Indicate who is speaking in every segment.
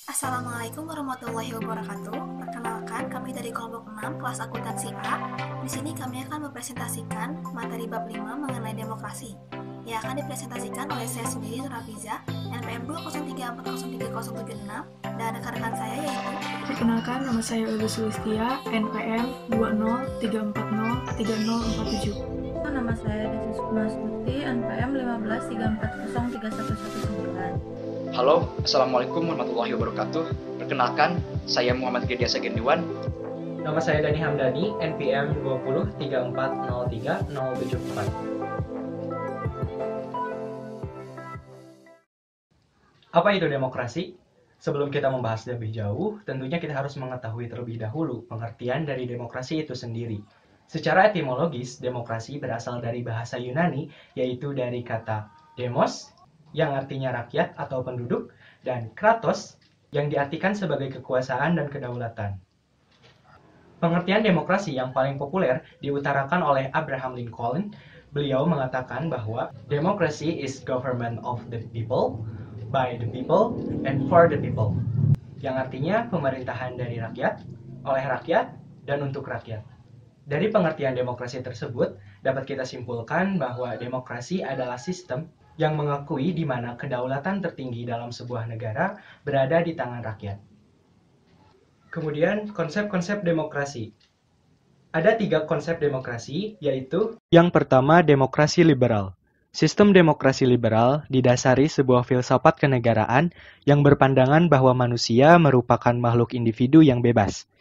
Speaker 1: Assalamualaikum warahmatullahi wabarakatuh. Perkenalkan, kami dari kelompok 6 kelas akuntansi A. Di sini kami akan mempresentasikan materi bab 5 mengenai demokrasi. Yang akan dipresentasikan oleh saya sendiri, Nurabiza, NPM 203403076, dan rekan-rekan saya yaitu
Speaker 2: Perkenalkan, nama saya Uli Sulistia, NPM 203403047.
Speaker 3: Nama saya Desi Sukmasuti, NPM 153403119.
Speaker 4: Halo, Assalamualaikum warahmatullahi wabarakatuh. Perkenalkan, saya Muhammad Gediasa Gendiwan.
Speaker 5: Nama saya Dani Hamdani, NPM 203403074. Apa itu demokrasi? Sebelum kita membahas lebih jauh, tentunya kita harus mengetahui terlebih dahulu pengertian dari demokrasi itu sendiri. Secara etimologis, demokrasi berasal dari bahasa Yunani, yaitu dari kata demos, yang artinya rakyat atau penduduk, dan kratos, yang diartikan sebagai kekuasaan dan kedaulatan. Pengertian demokrasi yang paling populer diutarakan oleh Abraham Lincoln. Beliau mengatakan bahwa democracy is government of the people, by the people, and for the people. Yang artinya pemerintahan dari rakyat, oleh rakyat, dan untuk rakyat. Dari pengertian demokrasi tersebut, dapat kita simpulkan bahwa demokrasi adalah sistem yang mengakui di mana kedaulatan tertinggi dalam sebuah negara berada di tangan rakyat. Kemudian, konsep-konsep demokrasi. Ada 3 konsep demokrasi, yaitu yang pertama, demokrasi liberal. Sistem demokrasi liberal didasari sebuah filsafat kenegaraan yang berpandangan bahwa manusia merupakan makhluk individu yang bebas.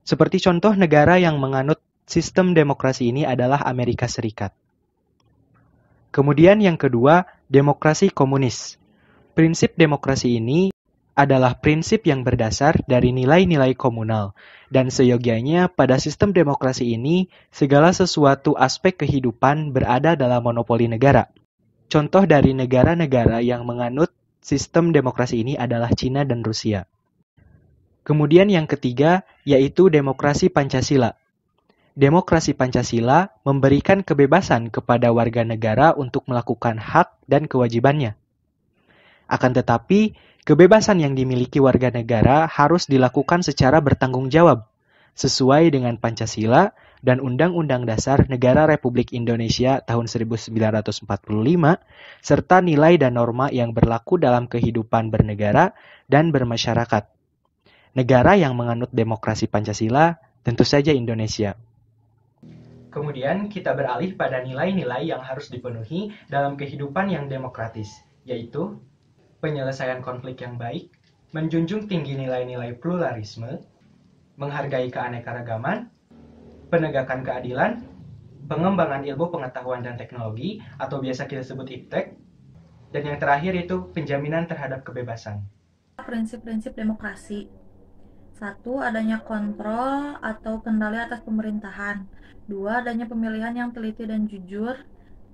Speaker 5: Seperti contoh negara yang menganut sistem demokrasi ini adalah Amerika Serikat. Kemudian yang kedua, demokrasi komunis. Prinsip demokrasi ini adalah prinsip yang berdasar dari nilai-nilai komunal, dan seyogianya pada sistem demokrasi ini, segala sesuatu aspek kehidupan berada dalam monopoli negara. Contoh dari negara-negara yang menganut sistem demokrasi ini adalah Cina dan Rusia. Kemudian yang ketiga, yaitu demokrasi Pancasila. Demokrasi Pancasila memberikan kebebasan kepada warga negara untuk melakukan hak dan kewajibannya. Akan tetapi, kebebasan yang dimiliki warga negara harus dilakukan secara bertanggung jawab, sesuai dengan Pancasila dan Undang-Undang Dasar Negara Republik Indonesia tahun 1945, serta nilai dan norma yang berlaku dalam kehidupan bernegara dan bermasyarakat. Negara yang menganut demokrasi Pancasila tentu saja Indonesia. Kemudian kita beralih pada nilai-nilai yang harus dipenuhi dalam kehidupan yang demokratis, yaitu penyelesaian konflik yang baik, menjunjung tinggi nilai-nilai pluralisme, menghargai keanekaragaman, penegakan keadilan, pengembangan ilmu pengetahuan dan teknologi, atau biasa kita sebut iptek, dan yang terakhir itu penjaminan terhadap kebebasan.
Speaker 3: Prinsip-prinsip demokrasi. 1. Adanya kontrol atau kendali atas pemerintahan. 2. Adanya pemilihan yang teliti dan jujur.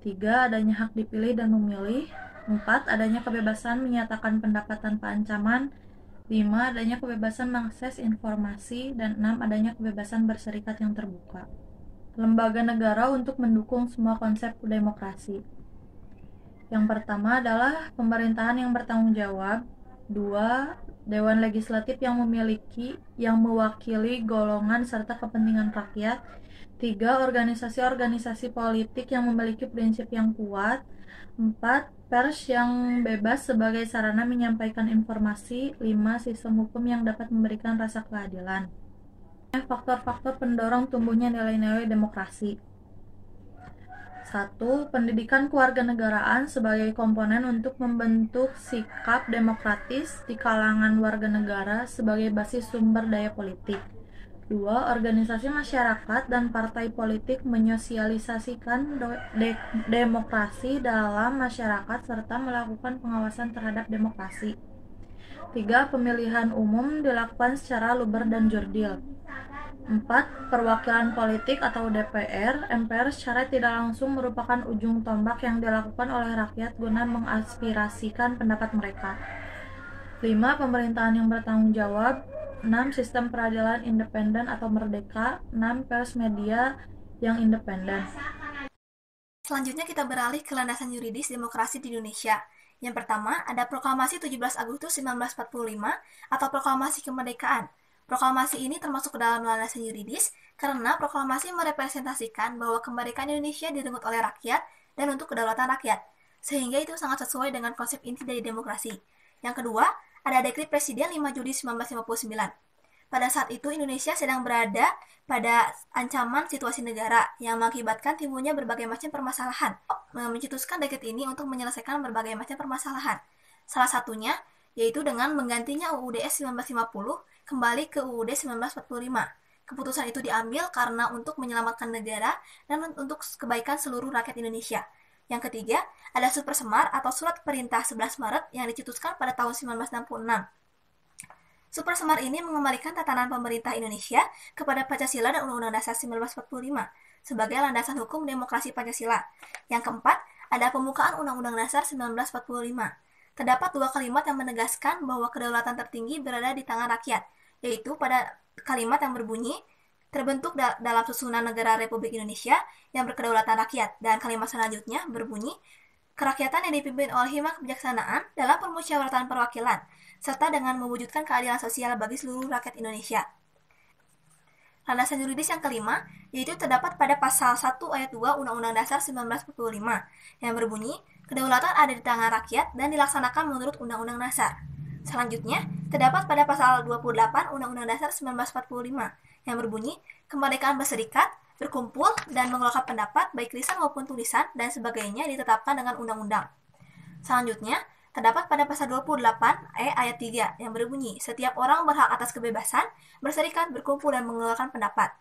Speaker 3: 3. Adanya hak dipilih dan memilih. 4. Adanya kebebasan menyatakan pendapat tanpa ancaman. 5. Adanya kebebasan mengakses informasi. Dan 6. Adanya kebebasan berserikat yang terbuka. Lembaga negara untuk mendukung semua konsep demokrasi. Yang pertama adalah pemerintahan yang bertanggung jawab. 2. Dewan Legislatif yang mewakili golongan serta kepentingan rakyat. 3. Organisasi-organisasi politik yang memiliki prinsip yang kuat. 4. Pers yang bebas sebagai sarana menyampaikan informasi. 5. Sistem hukum yang dapat memberikan rasa keadilan. Faktor-faktor pendorong tumbuhnya nilai-nilai demokrasi. 1. Pendidikan kewarganegaraan sebagai komponen untuk membentuk sikap demokratis di kalangan warga negara sebagai basis sumber daya politik. 2. Organisasi masyarakat dan partai politik menyosialisasikan demokrasi dalam masyarakat serta melakukan pengawasan terhadap demokrasi. 3. Pemilihan umum dilakukan secara luber dan jurdil. 4. Perwakilan politik atau DPR, MPR secara tidak langsung merupakan ujung tombak yang dilakukan oleh rakyat guna mengaspirasikan pendapat mereka. 5. Pemerintahan yang bertanggung jawab. 6. Sistem peradilan independen atau merdeka. 6. Pers media yang independen.
Speaker 1: Selanjutnya kita beralih ke landasan yuridis demokrasi di Indonesia. Yang pertama, ada Proklamasi 17 Agustus 1945 atau Proklamasi Kemerdekaan. Proklamasi ini termasuk ke dalam landasan yuridis karena proklamasi merepresentasikan bahwa kemerdekaan Indonesia direnggut oleh rakyat dan untuk kedaulatan rakyat, sehingga itu sangat sesuai dengan konsep inti dari demokrasi. Yang kedua, ada Dekret Presiden 5 Juli 1959. Pada saat itu Indonesia sedang berada pada ancaman situasi negara yang mengakibatkan timbulnya berbagai macam permasalahan. Mencetuskan dekret ini untuk menyelesaikan berbagai macam permasalahan. Salah satunya yaitu dengan menggantinya UUD 1950 kembali ke UUD 1945. Keputusan itu diambil karena untuk menyelamatkan negara dan untuk kebaikan seluruh rakyat Indonesia. Yang ketiga, ada Super Semar atau Surat Perintah 11 Maret yang dicetuskan pada tahun 1966. Super Semar ini mengembalikan tatanan pemerintah Indonesia kepada Pancasila dan Undang-Undang Dasar 1945 sebagai landasan hukum demokrasi Pancasila. Yang keempat, ada pembukaan Undang-Undang Dasar 1945. Terdapat dua kalimat yang menegaskan bahwa kedaulatan tertinggi berada di tangan rakyat, yaitu pada kalimat yang berbunyi, terbentuk dalam susunan negara Republik Indonesia yang berkedaulatan rakyat, dan kalimat selanjutnya berbunyi, kerakyatan yang dipimpin oleh hikmat kebijaksanaan dalam permusyawaratan perwakilan, serta dengan mewujudkan keadilan sosial bagi seluruh rakyat Indonesia. Landasan yuridis yang kelima, yaitu terdapat pada pasal 1 ayat 2 Undang-Undang Dasar 1945, yang berbunyi, kedaulatan ada di tangan rakyat dan dilaksanakan menurut Undang-Undang Dasar. Selanjutnya, terdapat pada pasal 28 Undang-Undang Dasar 1945, yang berbunyi, kemerdekaan berserikat, berkumpul, dan mengeluarkan pendapat, baik lisan maupun tulisan, dan sebagainya ditetapkan dengan undang-undang. Selanjutnya, terdapat pada pasal 28 ayat 3 yang berbunyi, setiap orang berhak atas kebebasan, berserikat, berkumpul, dan mengeluarkan pendapat.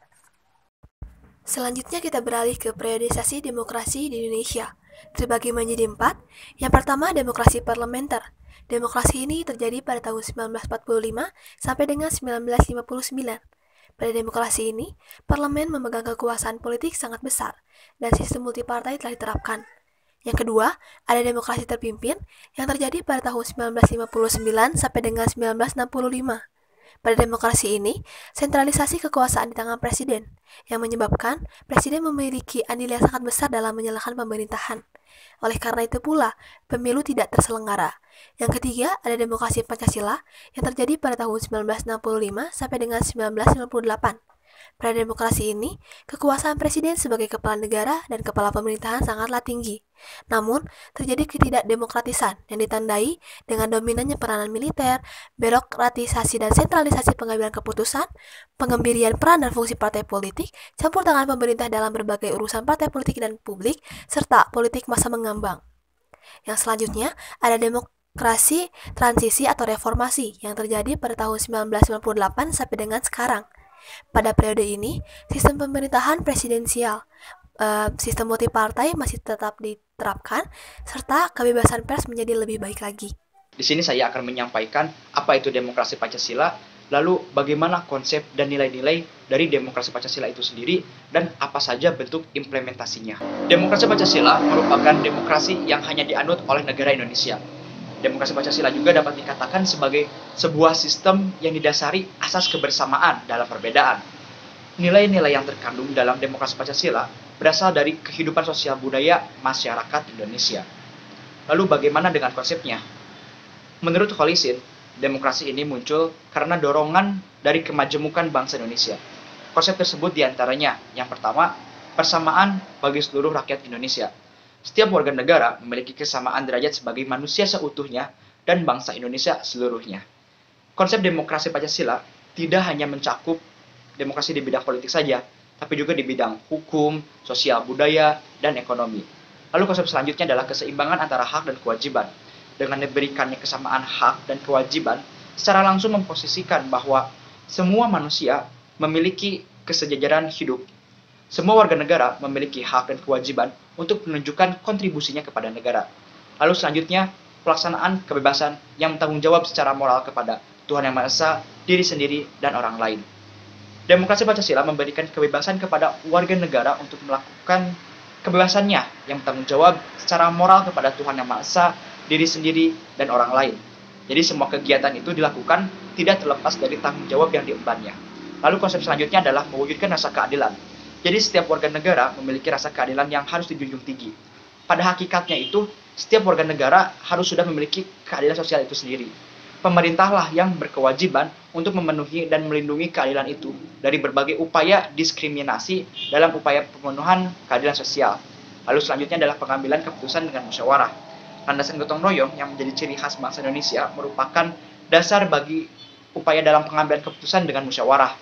Speaker 1: Selanjutnya kita beralih ke periodisasi demokrasi di Indonesia. Terbagi menjadi 4. Yang pertama, demokrasi parlementer. Demokrasi ini terjadi pada tahun 1945 sampai dengan 1959. Pada demokrasi ini, parlemen memegang kekuasaan politik sangat besar, dan sistem multipartai telah diterapkan. Yang kedua, ada demokrasi terpimpin yang terjadi pada tahun 1959 sampai dengan 1965. Pada demokrasi ini, sentralisasi kekuasaan di tangan presiden, yang menyebabkan presiden memiliki andil yang sangat besar dalam menyalahkan pemerintahan. Oleh karena itu pula, pemilu tidak terselenggara. Yang ketiga, ada demokrasi Pancasila yang terjadi pada tahun 1965 sampai dengan 1998. Pada demokrasi ini, kekuasaan presiden sebagai kepala negara dan kepala pemerintahan sangatlah tinggi. Namun, terjadi ketidakdemokratisan yang ditandai dengan dominannya peranan militer, birokratisasi dan sentralisasi pengambilan keputusan, pengembalian peran dan fungsi partai politik, campur tangan pemerintah dalam berbagai urusan partai politik dan publik, serta politik masa mengambang. Yang selanjutnya, ada demokrasi transisi atau reformasi yang terjadi pada tahun 1998 sampai dengan sekarang. Pada periode ini, sistem pemerintahan presidensial, sistem multipartai masih tetap diterapkan, serta kebebasan pers menjadi lebih baik lagi.
Speaker 4: Di sini saya akan menyampaikan apa itu demokrasi Pancasila, lalu bagaimana konsep dan nilai-nilai dari demokrasi Pancasila itu sendiri, dan apa saja bentuk implementasinya. Demokrasi Pancasila merupakan demokrasi yang hanya dianut oleh negara Indonesia. Demokrasi Pancasila juga dapat dikatakan sebagai sebuah sistem yang didasari asas kebersamaan dalam perbedaan. Nilai-nilai yang terkandung dalam demokrasi Pancasila berasal dari kehidupan sosial budaya masyarakat Indonesia. Lalu bagaimana dengan konsepnya? Menurut Holisin, demokrasi ini muncul karena dorongan dari kemajemukan bangsa Indonesia. Konsep tersebut diantaranya, yang pertama, persamaan bagi seluruh rakyat Indonesia. Setiap warga negara memiliki kesamaan derajat sebagai manusia seutuhnya dan bangsa Indonesia seluruhnya. Konsep demokrasi Pancasila tidak hanya mencakup demokrasi di bidang politik saja, tapi juga di bidang hukum, sosial budaya, dan ekonomi. Lalu konsep selanjutnya adalah keseimbangan antara hak dan kewajiban. Dengan diberikannya kesamaan hak dan kewajiban, secara langsung memposisikan bahwa semua manusia memiliki kesejajaran hidup. Semua warga negara memiliki hak dan kewajiban untuk menunjukkan kontribusinya kepada negara. Lalu selanjutnya, pelaksanaan kebebasan yang bertanggung jawab secara moral kepada Tuhan Yang Maha Esa, diri sendiri, dan orang lain. Demokrasi Pancasila memberikan kebebasan kepada warga negara untuk melakukan kebebasannya yang bertanggung jawab secara moral kepada Tuhan Yang Maha Esa, diri sendiri, dan orang lain. Jadi semua kegiatan itu dilakukan tidak terlepas dari tanggung jawab yang diembannya. Lalu konsep selanjutnya adalah mewujudkan rasa keadilan. Jadi setiap warga negara memiliki rasa keadilan yang harus dijunjung tinggi. pada hakikatnya itu setiap warga negara harus sudah memiliki keadilan sosial itu sendiri. Pemerintahlah yang berkewajiban untuk memenuhi dan melindungi keadilan itu dari berbagai upaya diskriminasi dalam upaya pemenuhan keadilan sosial. Lalu selanjutnya adalah pengambilan keputusan dengan musyawarah. Landasan gotong royong yang menjadi ciri khas bangsa Indonesia merupakan dasar bagi upaya dalam pengambilan keputusan dengan musyawarah.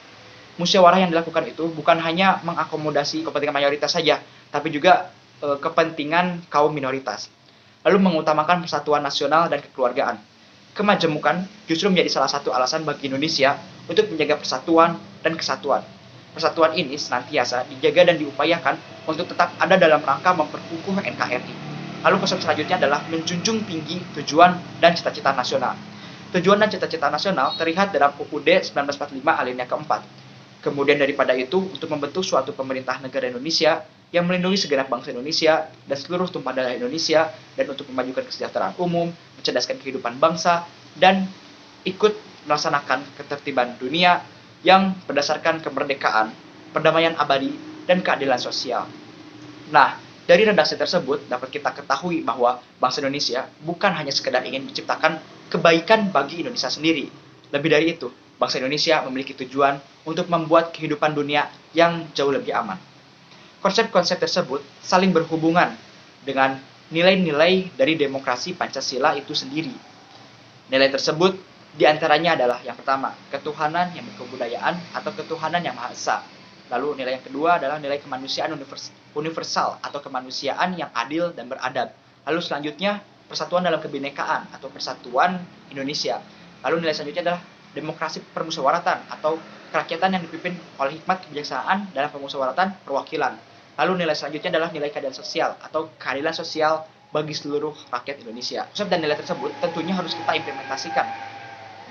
Speaker 4: Musyawarah yang dilakukan itu bukan hanya mengakomodasi kepentingan mayoritas saja, tapi juga kepentingan kaum minoritas. Lalu mengutamakan persatuan nasional dan kekeluargaan. Kemajemukan justru menjadi salah satu alasan bagi Indonesia untuk menjaga persatuan dan kesatuan. Persatuan ini senantiasa dijaga dan diupayakan untuk tetap ada dalam rangka memperkukuh NKRI. Lalu konsep selanjutnya adalah menjunjung tinggi tujuan dan cita-cita nasional. Tujuan dan cita-cita nasional terlihat dalam UUD 1945 alinea keempat. Kemudian daripada itu, untuk membentuk suatu pemerintah negara Indonesia yang melindungi segenap bangsa Indonesia dan seluruh tumpah darah Indonesia, dan untuk memajukan kesejahteraan umum, mencerdaskan kehidupan bangsa, dan ikut melaksanakan ketertiban dunia yang berdasarkan kemerdekaan, perdamaian abadi, dan keadilan sosial. Nah, dari redaksi tersebut dapat kita ketahui bahwa bangsa Indonesia bukan hanya sekedar ingin menciptakan kebaikan bagi Indonesia sendiri. Lebih dari itu, bangsa Indonesia memiliki tujuan untuk membuat kehidupan dunia yang jauh lebih aman. Konsep-konsep tersebut saling berhubungan dengan nilai-nilai dari demokrasi Pancasila itu sendiri. Nilai tersebut diantaranya adalah yang pertama, ketuhanan yang berkebudayaan atau ketuhanan yang Maha Esa. Lalu nilai yang kedua adalah nilai kemanusiaan universal atau kemanusiaan yang adil dan beradab. Lalu selanjutnya, persatuan dalam kebinekaan atau persatuan Indonesia. Lalu nilai selanjutnya adalah demokrasi permusyawaratan atau kerakyatan yang dipimpin oleh hikmat kebijaksanaan dalam permusyawaratan perwakilan. Lalu nilai selanjutnya adalah nilai keadilan sosial atau keadilan sosial bagi seluruh rakyat Indonesia. Konsep dan nilai tersebut tentunya harus kita implementasikan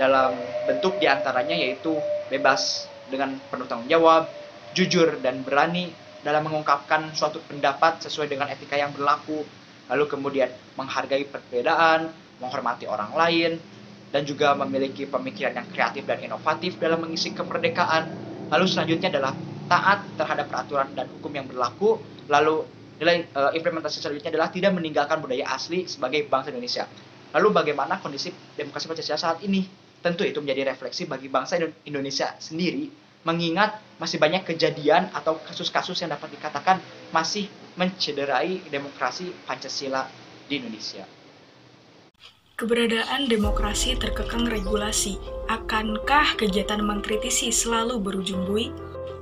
Speaker 4: dalam bentuk diantaranya yaitu bebas dengan penuh tanggung jawab, jujur dan berani dalam mengungkapkan suatu pendapat sesuai dengan etika yang berlaku, lalu kemudian menghargai perbedaan, menghormati orang lain, dan juga memiliki pemikiran yang kreatif dan inovatif dalam mengisi kemerdekaan. Lalu selanjutnya adalah taat terhadap peraturan dan hukum yang berlaku. Lalu nilai implementasi selanjutnya adalah tidak meninggalkan budaya asli sebagai bangsa Indonesia. Lalu bagaimana kondisi demokrasi Pancasila saat ini? Tentu itu menjadi refleksi bagi bangsa Indonesia sendiri, mengingat masih banyak kejadian atau kasus-kasus yang dapat dikatakan masih mencederai demokrasi Pancasila di Indonesia.
Speaker 2: Keberadaan demokrasi terkekang regulasi. Akankah kegiatan mengkritisi selalu berujung buih?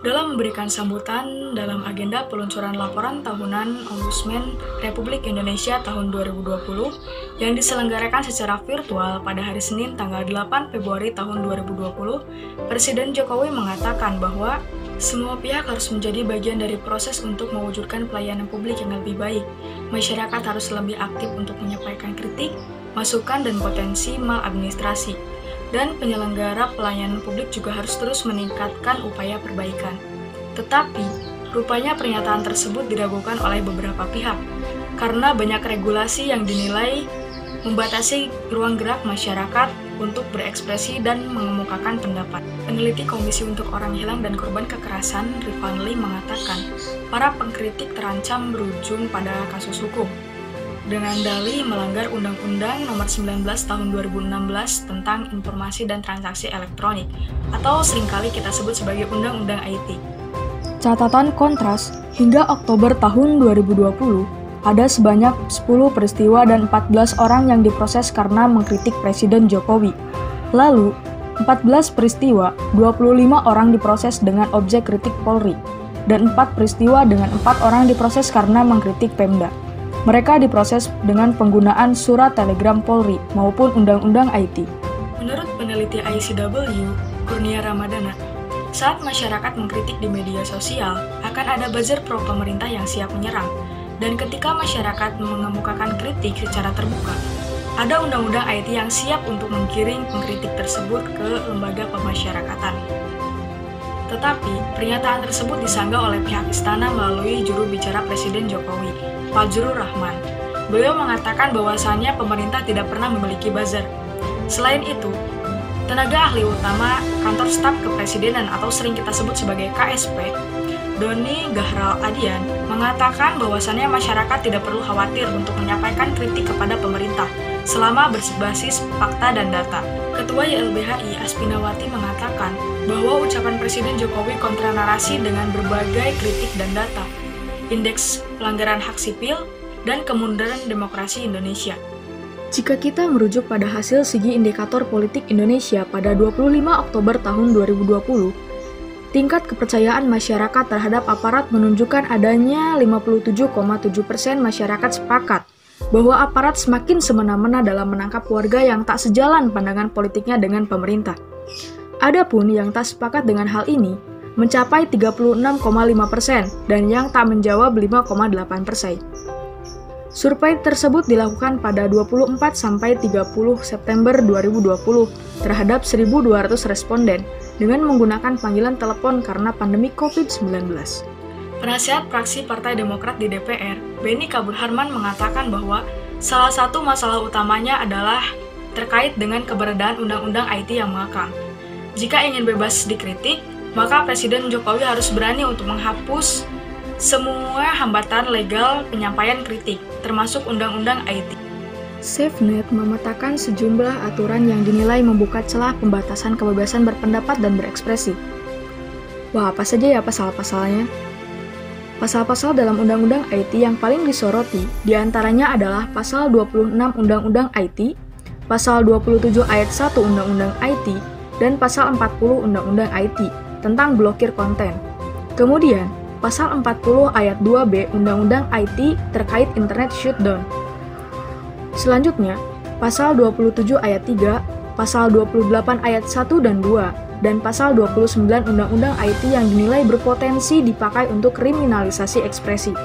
Speaker 2: Dalam memberikan sambutan dalam agenda peluncuran laporan tahunan Ombudsman Republik Indonesia tahun 2020 yang diselenggarakan secara virtual pada hari Senin tanggal 8 Februari tahun 2020, Presiden Jokowi mengatakan bahwa semua pihak harus menjadi bagian dari proses untuk mewujudkan pelayanan publik yang lebih baik. Masyarakat harus lebih aktif untuk menyampaikan kritik, masukan, dan potensi maladministrasi. Dan penyelenggara pelayanan publik juga harus terus meningkatkan upaya perbaikan. Tetapi, rupanya pernyataan tersebut diragukan oleh beberapa pihak, karena banyak regulasi yang dinilai membatasi ruang gerak masyarakat untuk berekspresi dan mengemukakan pendapat. Peneliti Komisi untuk Orang Hilang dan Korban Kekerasan, Rifanli, mengatakan para pengkritik terancam berujung pada kasus hukum dengan dalih melanggar Undang-Undang Nomor 19 Tahun 2016 tentang Informasi dan Transaksi Elektronik, atau seringkali kita sebut sebagai Undang-Undang IT. Catatan kontras, hingga Oktober tahun 2020, ada sebanyak 10 peristiwa dan 14 orang yang diproses karena mengkritik Presiden Jokowi. Lalu, 14 peristiwa, 25 orang diproses dengan objek kritik Polri, dan 4 peristiwa dengan 4 orang diproses karena mengkritik Pemda. Mereka diproses dengan penggunaan surat telegram Polri maupun Undang-Undang IT. Menurut peneliti ICW, Kurnia Ramadana, saat masyarakat mengkritik di media sosial, akan ada buzzer pro pemerintah yang siap menyerang. Dan ketika masyarakat mengemukakan kritik secara terbuka, ada Undang-Undang IT yang siap untuk menggiring pengkritik tersebut ke lembaga pemasyarakatan. Tetapi, pernyataan tersebut disanggah oleh pihak istana melalui juru bicara Presiden Jokowi, Fajrul Rahman. Beliau mengatakan bahwasannya pemerintah tidak pernah memiliki buzzer. Selain itu, tenaga ahli utama kantor staf kepresidenan atau sering kita sebut sebagai KSP Doni Gahral Adian, mengatakan bahwasannya masyarakat tidak perlu khawatir untuk menyampaikan kritik kepada pemerintah selama berbasis fakta dan data. Ketua YLBHI Aspinawati mengatakan bahwa ucapan Presiden Jokowi kontra narasi dengan berbagai kritik dan data, indeks pelanggaran hak sipil, dan kemunduran demokrasi Indonesia. Jika kita merujuk pada hasil Sigi Indikator Politik Indonesia pada 25 Oktober tahun 2020, tingkat kepercayaan masyarakat terhadap aparat menunjukkan adanya 57,7% masyarakat sepakat bahwa aparat semakin semena-mena dalam menangkap warga yang tak sejalan pandangan politiknya dengan pemerintah. Adapun yang tak sepakat dengan hal ini mencapai 36,5% dan yang tak menjawab 5,8%. Survei tersebut dilakukan pada 24 sampai 30 September 2020 terhadap 1.200 responden dengan menggunakan panggilan telepon karena pandemi COVID-19. Penasihat fraksi Partai Demokrat di DPR, Benny Kabur Harman, mengatakan bahwa salah satu masalah utamanya adalah terkait dengan keberadaan undang-undang IT yang mengekang. Jika ingin bebas dikritik, maka Presiden Jokowi harus berani untuk menghapus semua hambatan legal penyampaian kritik, termasuk undang-undang IT. SafeNet memetakan sejumlah aturan yang dinilai membuka celah pembatasan kebebasan berpendapat dan berekspresi. Wah, apa saja ya pasal-pasalnya? Pasal-pasal dalam undang-undang IT yang paling disoroti diantaranya adalah pasal 26 Undang-Undang IT, pasal 27 ayat 1 Undang-Undang IT, dan pasal 40 Undang-Undang IT tentang blokir konten. Kemudian, pasal 40 ayat 2B Undang-Undang IT terkait Internet Shutdown. Selanjutnya, pasal 27 ayat 3, pasal 28 ayat 1 dan 2, dan pasal 29 Undang-Undang IT yang dinilai berpotensi dipakai untuk kriminalisasi ekspresi.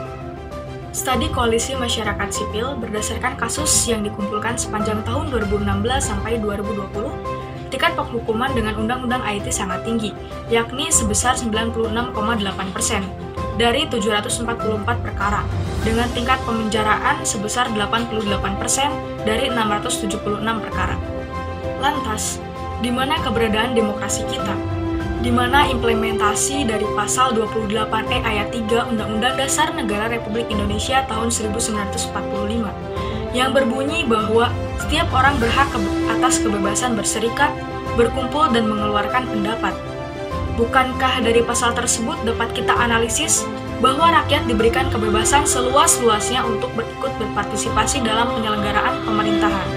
Speaker 2: Studi Koalisi Masyarakat Sipil berdasarkan kasus yang dikumpulkan sepanjang tahun 2016 sampai 2020, tingkat penghukuman dengan Undang-Undang IT sangat tinggi, yakni sebesar 96,8% dari 744 perkara, dengan tingkat pemenjaraan sebesar 88% dari 676 perkara. Lantas, di mana keberadaan demokrasi kita? Di mana implementasi dari pasal 28E ayat 3 Undang-Undang Dasar Negara Republik Indonesia tahun 1945 yang berbunyi bahwa setiap orang berhak atas kebebasan berserikat, berkumpul, dan mengeluarkan pendapat. Bukankah dari pasal tersebut dapat kita analisis bahwa rakyat diberikan kebebasan seluas-luasnya untuk berikut berpartisipasi dalam penyelenggaraan pemerintahan?